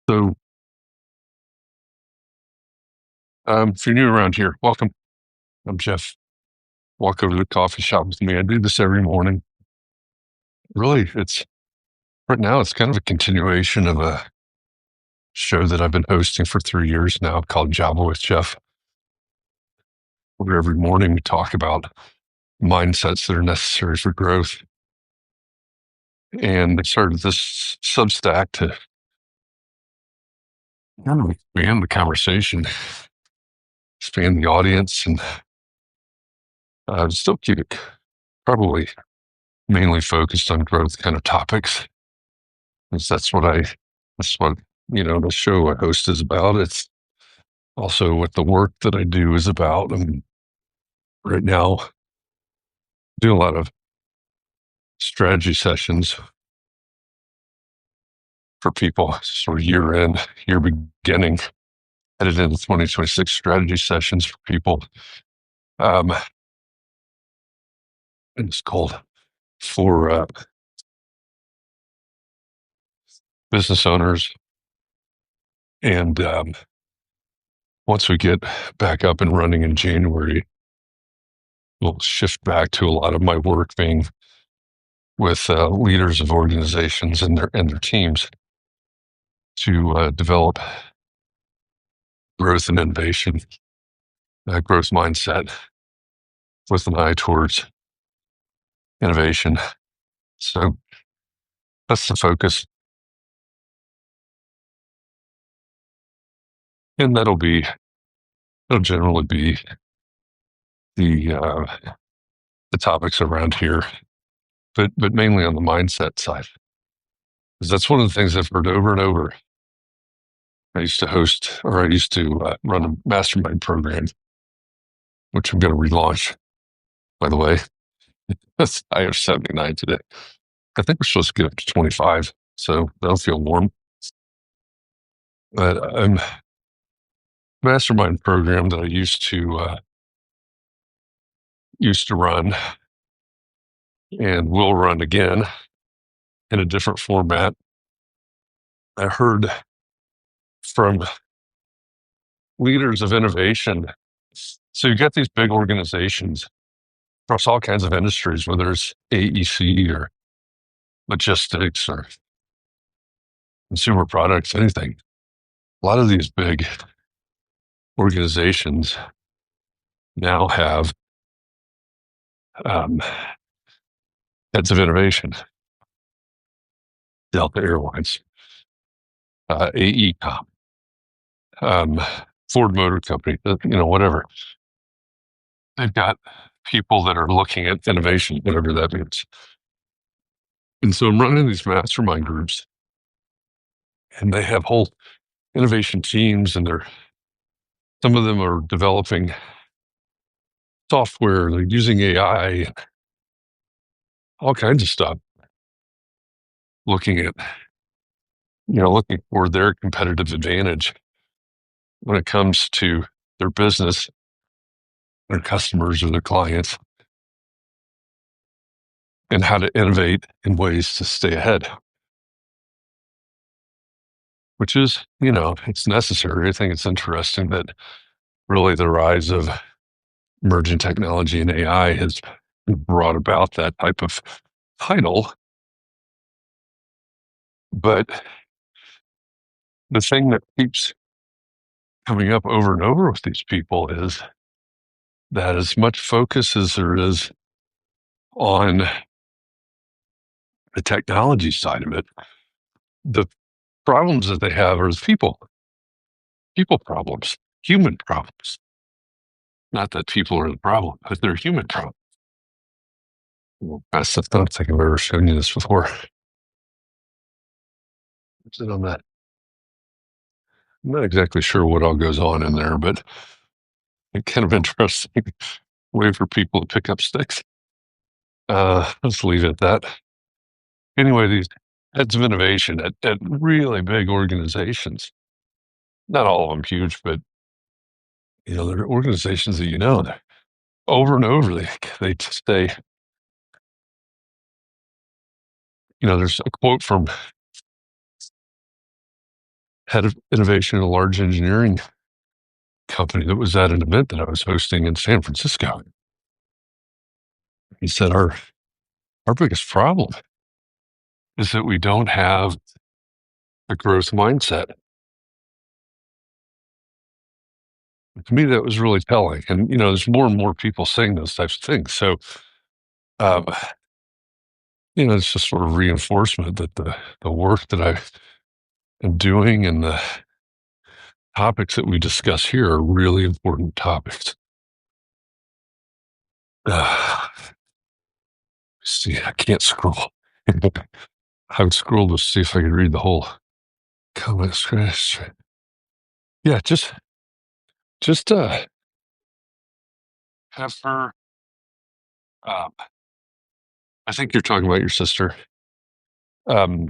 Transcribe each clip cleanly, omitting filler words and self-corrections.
So, if you're new around here, welcome. I'm Jeff. Walk over to the coffee shop with me. I do this every morning. Really, it's right now, it's kind of a continuation of a show that I've been hosting for 3 years now called Java with Jeff, where every morning we talk about mindsets that are necessary for growth. And I started this Substack to kind of expand the conversation, expand the audience, and still keep it probably mainly focused on growth kind of topics. Because that's what, the show I host is about. It's also what the work that I do is about. I'm right now doing a lot of strategy sessions for people, sort of year end, year beginning, headed into 2026 strategy sessions for people. And it's called for business owners. And once we get back up and running in January, we'll shift back to a lot of my work being with leaders of organizations and their teams to develop growth and innovation, growth mindset with an eye towards innovation. So that's the focus, and it'll generally be the the topics around here, but mainly on the mindset side, because that's one of the things I've heard over and over. I used to run a mastermind program, which I'm going to relaunch, by the way. I have 79 today. I think we're supposed to get up to 25, so that'll feel warm. But I'm mastermind program that I used to run and will run again in a different format. I heard from leaders of innovation. So you've got these big organizations across all kinds of industries, whether it's AEC or logistics or consumer products, anything. A lot of these big organizations now have heads of innovation. Delta Airlines, AECOM, Ford Motor Company, whatever. They've got people that are looking at innovation, whatever that means. And so I'm running these mastermind groups, and they have whole innovation teams, and some of them are developing software, they're using AI, all kinds of stuff, looking for their competitive advantage when it comes to their business, their customers or their clients, and how to innovate in ways to stay ahead, which is, it's necessary. I think it's interesting that really the rise of emerging technology and AI has brought about that type of title. But the thing that keeps coming up over and over with these people is that as much focus as there is on the technology side of it, the problems that they have are people problems, human problems. Not that people are the problem, but they're human problems. I don't think I've ever shown you this before. Sit on that. I'm not exactly sure what all goes on in there, but it's kind of interesting way for people to pick up sticks. Let's leave it at that. Anyway, these heads of innovation at really big organizations, not all of them huge, but they're organizations that that over and over they say, there's a quote from head of innovation at a large engineering company that was at an event that I was hosting in San Francisco. He said, our biggest problem is that we don't have a growth mindset. To me, that was really telling. And, there's more and more people saying those types of things. So, um, it's just sort of reinforcement that the work that I am doing and the topics that we discuss here are really important topics. See, I can't scroll. I would scroll to see if I could read the whole comment. Yeah, just have her. Um, I think you're talking about your sister. Um,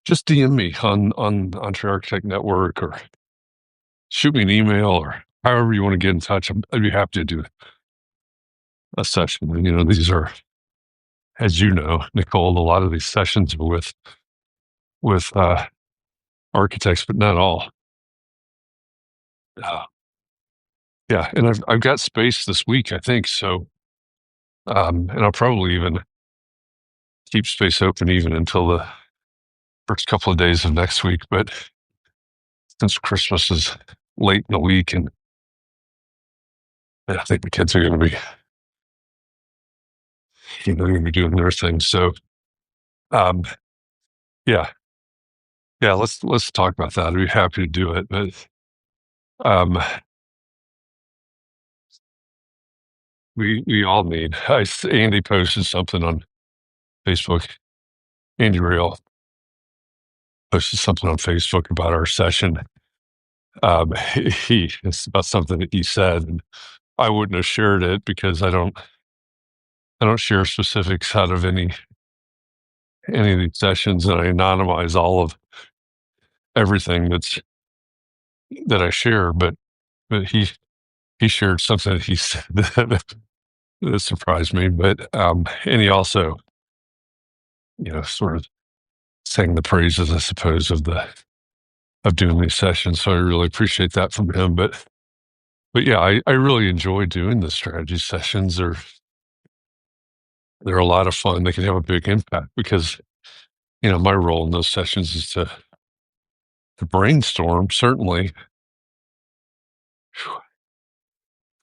just DM me on Entree Architect Network or shoot me an email or however you want to get in touch. I'd be happy to do a session. And, these are, as you know, Nicole, a lot of these sessions are with architects, but not all. Yeah, and I've got space this week, I think. So, and I'll probably even keep space open even until the first couple of days of next week. But since Christmas is late in the week, and I think the kids are going to be, they're going to be doing their thing. So, um, yeah, yeah, let's talk about that. I'd be happy to do it. But um, we all need. Andy posted something on Facebook. Andy Real posted something on Facebook about our session. It's about something that he said, and I wouldn't have shared it because I don't share specifics out of any of these sessions, and I anonymize all of everything that I share. But he shared something that he said that surprised me. But and he also, sort of sang the praises, I suppose, of doing these sessions. So I really appreciate that from him. But yeah, I really enjoy doing the strategy sessions. They're a lot of fun. They can have a big impact because, my role in those sessions is to brainstorm, certainly.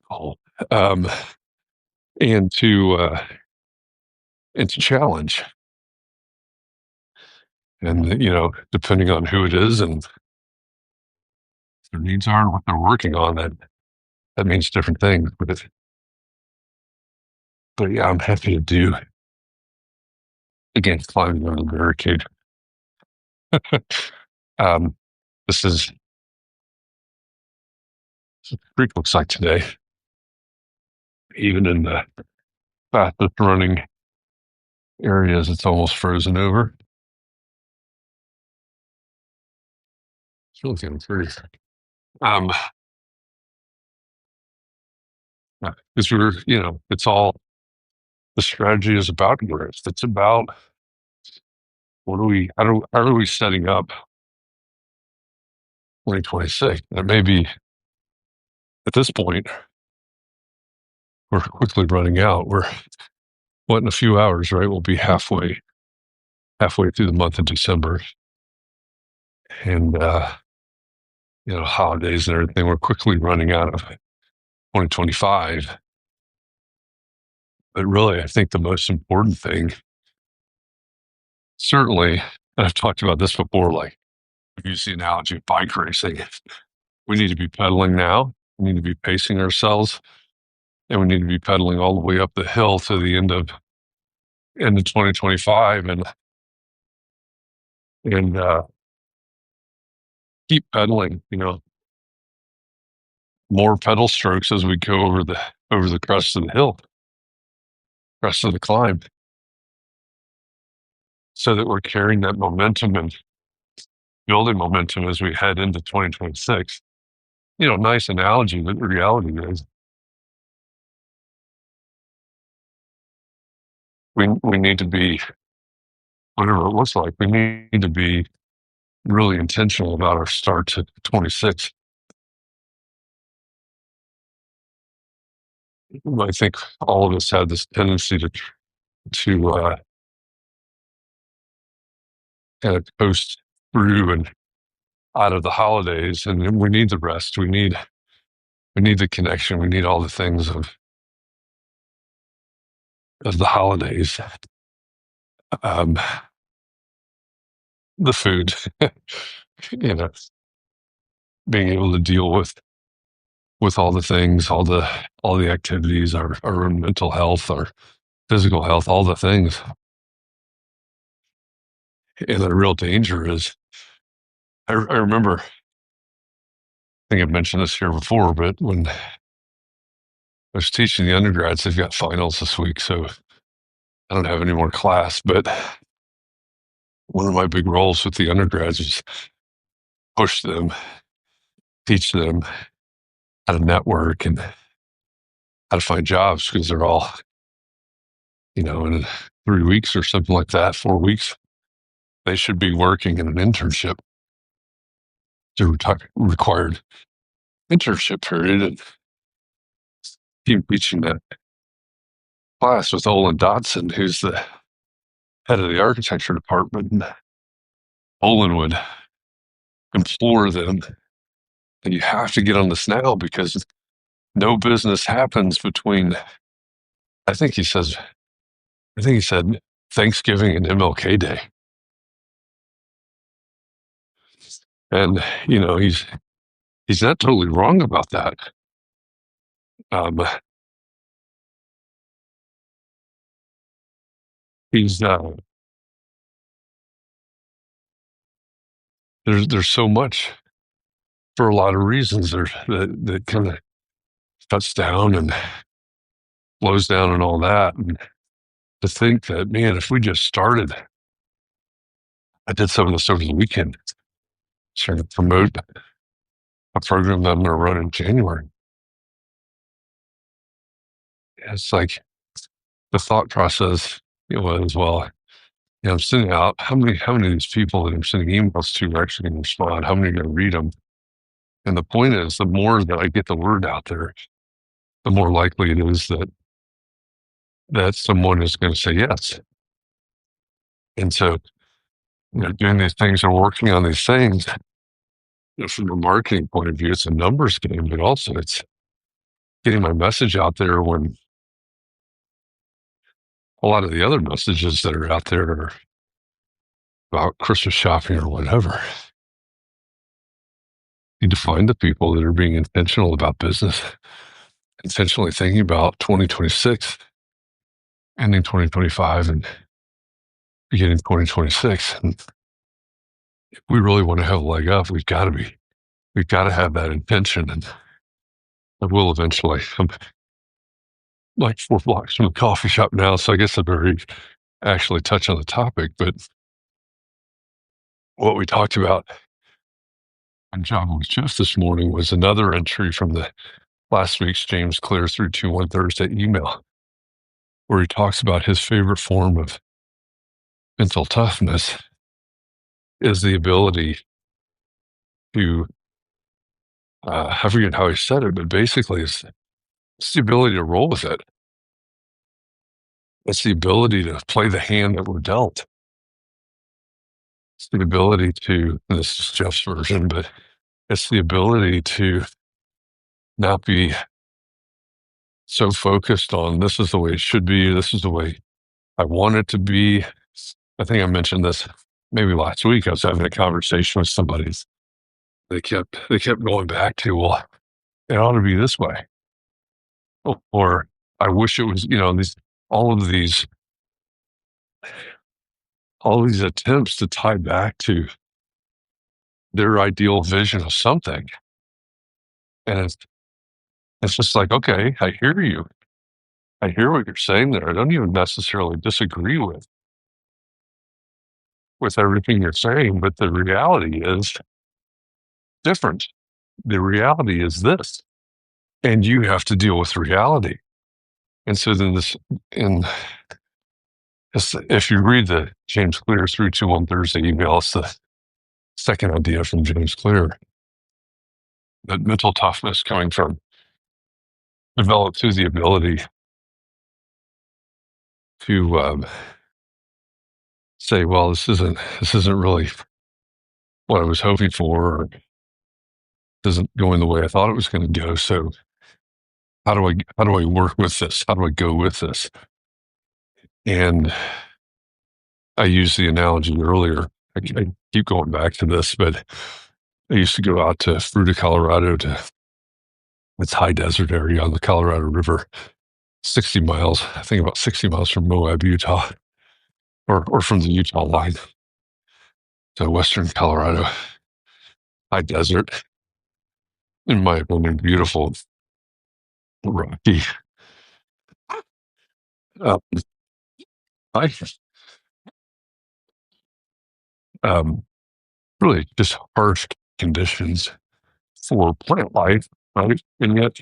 Oh, um, and to challenge. And, depending on who it is and their needs are and what they're working on, that means different things. But yeah, I'm happy to do, again, climbing over the barricade. um, this is pretty looks like today, even in the fastest running areas, it's almost frozen over. It's really getting pretty. Because it's all the strategy is about growth. It's about how are we setting up 2026? And maybe at this point, we're quickly running out. We're in a few hours, right? We'll be halfway through the month of December. And holidays and everything. We're quickly running out of 2025. But really, I think the most important thing, certainly, and I've talked about this before, like use the analogy of bike racing. We need to be pedaling now. We need to be pacing ourselves, and we need to be pedaling all the way up the hill to the end of 2025, and keep pedaling. More pedal strokes as we go over the crest of the hill, crest of the climb, so that we're carrying that momentum and building momentum as we head into 2026. Nice analogy, but the reality is we need to be, whatever it looks like, we need to be really intentional about our start to 26. I think all of us have this tendency to kind of coast through and out of the holidays, and we need the rest. We need the connection. We need all the things of the holidays. Um, the food, you know, being able to deal with all the things, all the activities, our own mental health, our physical health, all the things. And the real danger is, I remember, I think I've mentioned this here before, but when I was teaching the undergrads, they've got finals this week, so I don't have any more class. But one of my big roles with the undergrads is push them, teach them how to network and how to find jobs, because they're all, in 3 weeks or something like that, 4 weeks, they should be working in an internship, the required internship period. And keep teaching that class with Olin Dodson, who's the head of the architecture department. And Olin would implore them that you have to get on this now, because no business happens between, I think he says, I think he said Thanksgiving and MLK Day. And, he's not totally wrong about that. He's there's so much, for a lot of reasons, that kind of shuts down and slows down and all that. And to think that, man, if we just started, I did some of this over the weekend, trying to promote a program that I'm going to run in January. It's like the thought process, was, well, I'm sending out, how many of these people that I'm sending emails to are actually going to respond? How many are going to read them? And the point is, the more that I get the word out there, the more likely it is that someone is going to say yes. And so, doing these things and working on these things, from a marketing point of view, it's a numbers game, but also it's getting my message out there when a lot of the other messages that are out there are about Christmas shopping or whatever. You need to find the people that are being intentional about business, intentionally thinking about 2026, ending 2025, and beginning 2026. And if we really want to have a leg up, we've got to have that intention. And I will eventually. I'm like 4 blocks from the coffee shop now, so I guess I better actually touch on the topic. But what we talked about on Java with Jeff this morning was another entry from the last week's James Clear through 2-1 Thursday email, where he talks about his favorite form of mental toughness is the ability to, I forget how he said it, but basically it's the ability to roll with it. It's the ability to play the hand that we're dealt. It's the ability to, this is Jeff's version, but it's the ability to not be so focused on, this is the way it should be, this is the way I want it to be. I think I mentioned this maybe last week. I was having a conversation with somebody. They kept going back to, well, it ought to be this way, or I wish it was, all of these attempts to tie back to their ideal vision of something. And it's just like, okay, I hear you. I hear what you're saying there. I don't even necessarily disagree with everything you're saying, but the reality is different. The reality is this, and you have to deal with reality. And so then if you read the James Clear 3-2-1 Thursday email, it's second idea from James Clear, that mental toughness coming from developed through the ability to say, well, this isn't really what I was hoping for, or isn't going the way I thought it was going to go. So how do I work with this? How do I go with this? And I used the analogy earlier. I keep going back to this, but I used to go out to Fruita, Colorado, to its high desert area on the Colorado River, 60 miles, I think about 60 miles from Moab, Utah, or from the Utah line to western Colorado, high desert. In my opinion, beautiful, rocky. Uh, I um, really just harsh conditions for plant life, right? And yet,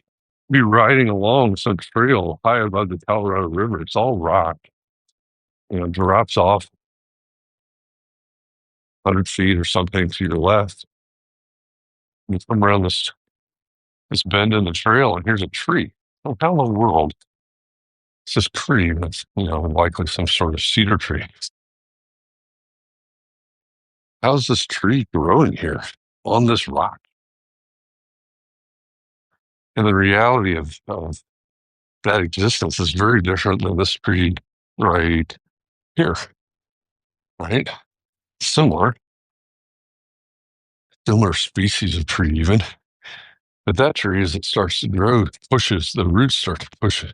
be riding along some trail high above the Colorado River. It's all rock, drops off 100 feet or something to your left. You come around this bend in the trail, and here's a tree. Oh, how in the world? It's this tree that's, likely some sort of cedar tree. How's this tree growing here on this rock? And the reality of that existence is very different than this tree right here, right? Similar, similar species of tree even. But that tree, as it starts to grow, the roots start to push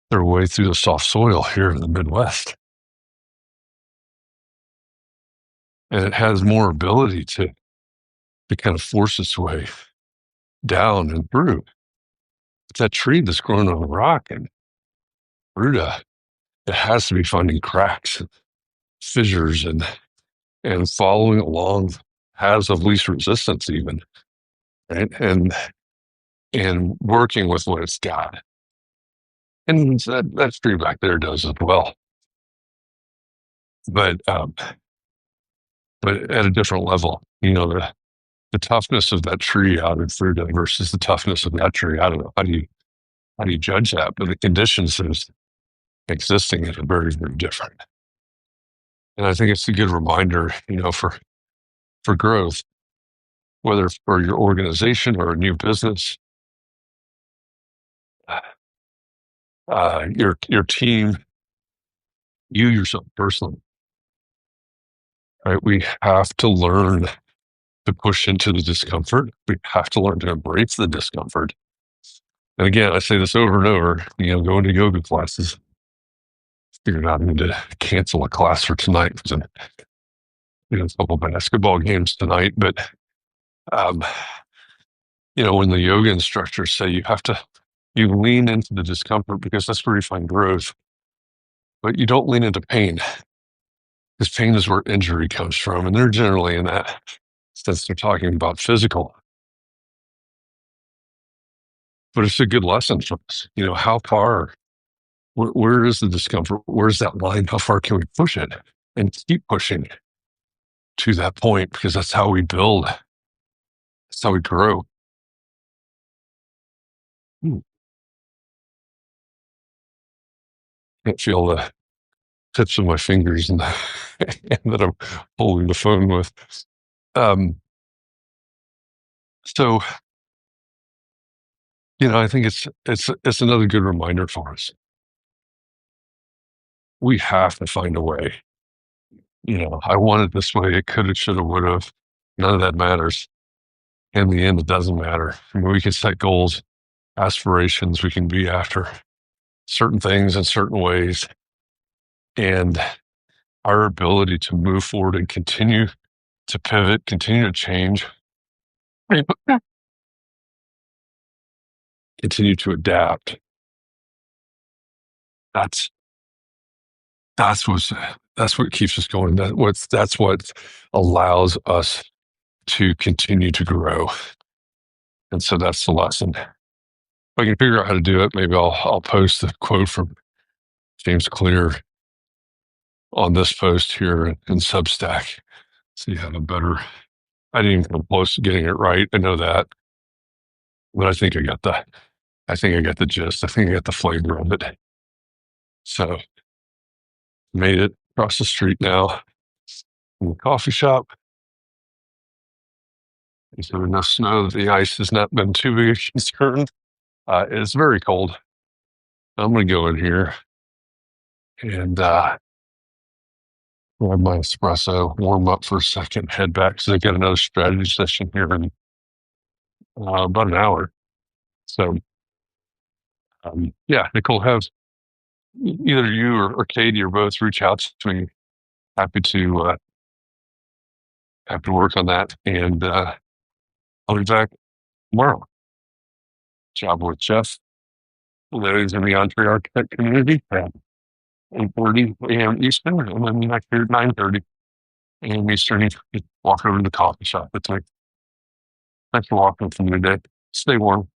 their way through the soft soil here in the Midwest. And it has more ability to kind of force its way down and through. But that tree that's grown on a rock and Ruta, it has to be finding cracks and fissures and following along paths of least resistance even, right? And working with what it's got. And that tree back there does as well. But at a different level, the toughness of that tree out in Fruta versus the toughness of that tree. I don't know. How do you judge that? But the conditions that is existing is very, very different. And I think it's a good reminder, for growth, whether for your organization or a new business, your team, you yourself personally, right? We have to learn to push into the discomfort. We have to learn to embrace the discomfort. And again, I say this over and over, going to yoga classes. Figured out I need to cancel a class for tonight because I'm a couple of basketball games tonight. But, when the yoga instructors say you lean into the discomfort because that's where you find growth, but you don't lean into pain because pain is where injury comes from. And they're generally in that sense, they're talking about physical. But it's a good lesson for us. How far, where is the discomfort? Where's that line? How far can we push it and keep pushing to that point? Because that's how we build. That's how we grow. Can't feel the tips of my fingers and that I'm holding the phone with. So, I think it's another good reminder for us. We have to find a way. I want it this way. It could have, should have, would have. None of that matters. In the end, it doesn't matter. We can set goals, aspirations. We can be after certain things in certain ways. And our ability to move forward and continue to pivot, continue to change, continue to adapt. That's what keeps us going. That's what allows us to continue to grow. And so that's the lesson. If I can figure out how to do it, maybe I'll post the quote from James Clear on this post here in Substack, so you have a better I didn't even come close to getting it right. I know that, but I think I got the gist. I think I got the flavor of it. So made it across the street now from the coffee shop. There's been enough snow that the ice has not been too big a concern. It's very cold. I'm going to go in here and grab my espresso, warm up for a second, head back because I got another strategy session here in about an hour. So, yeah, Nicole, have either you or Katie or both reach out to me. Happy to work on that, and I'll be back tomorrow. Job with Jeff. Ladies in the Entree Architect community at 8:30 a.m. Eastern, and then next here at 9:30 a.m. Eastern. You can walk over to the coffee shop. It's like, thanks for walking with me today. Stay warm.